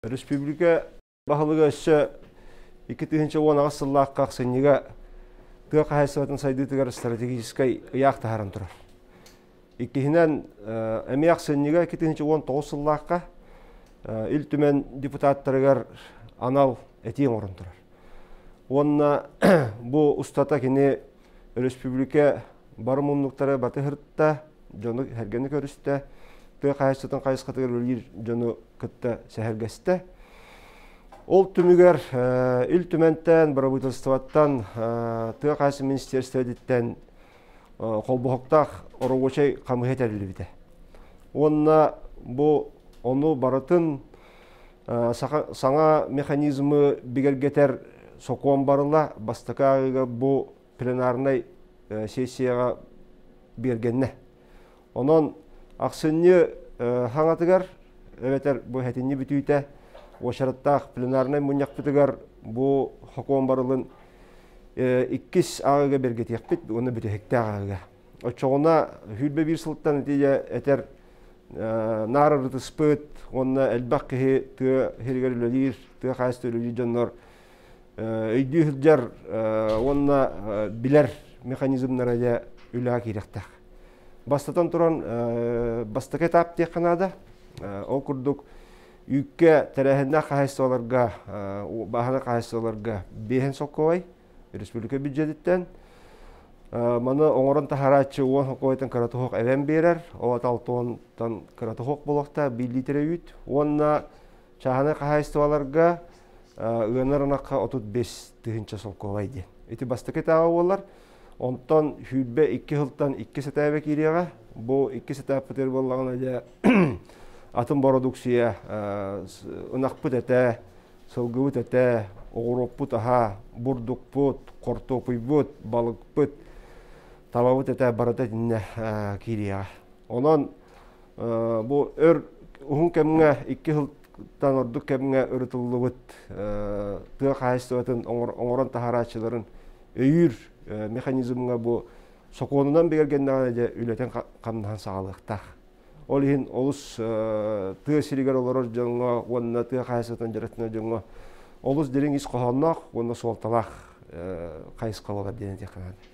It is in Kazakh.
Республика бахылыгы өссө 2010 ағысыллаққа ақсынеге тыға қайсыватын сайдытығар стратегическай ұяқ тахарын тұрар. Иккихинен әме ақсынеге 2019 сыллаққа ил түмен депутаттарығар анал әтең орын тұрар. Онна бұл ұстата кені республика бар мұнлықтары баты хыртта, жоны әргені көрісті, тыға қайсыватын қайсықатығар өлір жоны күтті сәхәргесті. Ол түмігер ил түменттен, барабытылыстываттан, тыға қайсы министерстведеттен қолбұқтақ орығычай қамығет әлілі біді. Онна бұл оны барытын саңа механизмы бігергетер соқуан барыла бастықағыға бұл пленарнай сессияға бергенне. Онын ақсынны хаңатығар, өветер бұл әтінні бүтүйті, Ошараттақ пленарнай мұнияқ бүтігар бұл хақуан барылын 2 ағыға бергетек біт, оны бүті хекті ағыға. Очоғына хүлбе бір сылттан әтер нарырыты спыт, оны әлбақ кеге тұға хергер үлелер, тұға қайысты үлелер жанлар өйді хүлдер, оны білер механизмнары да үліға керектақ. Бастатан тұран бастықы тап тек қанада, ол күрдік үйікке тәрәхінді қайыстыларға, бағаны қайыстыларға бейін соққуай, республика бюджеттен. Маны оңырын тахаратшы оң соққуайтын қаратығық әвен берер, олат алтуынтан қаратығық болықта билітері үйт. Онына чағаны қайыстыларға ұғынырынаққа 35 түхінші соққуайды. Эти бастықы тағы олар, онтан хүлбе 2 жылдан 2 сәтәбе кереға, бұл 2 сәтәбе пөтер болағына да атын продукция ынақпыт әтә, сылғывыт әтә, оғыроппыт аға, бұрдықпыт, қортопыйбыт, балықпыт, табабыт әтә барыта дінне кереға. Онан бұл өр ұғын кәміңе 2 жылдан ордық кәміңе өрітілі тыға қайыстығатын оңыран тахарачыларын өйір механизмға бұл соқуынынан бергендіғана үлетен қамдан сағалықтақ. Ол ең олыс тыға сиригер олар жаңға, онына тыға қайсатан жаратына жаңға. Олыс дерің ес қоғаннақ, онына солталақ қайыс қалуға денеде қанады.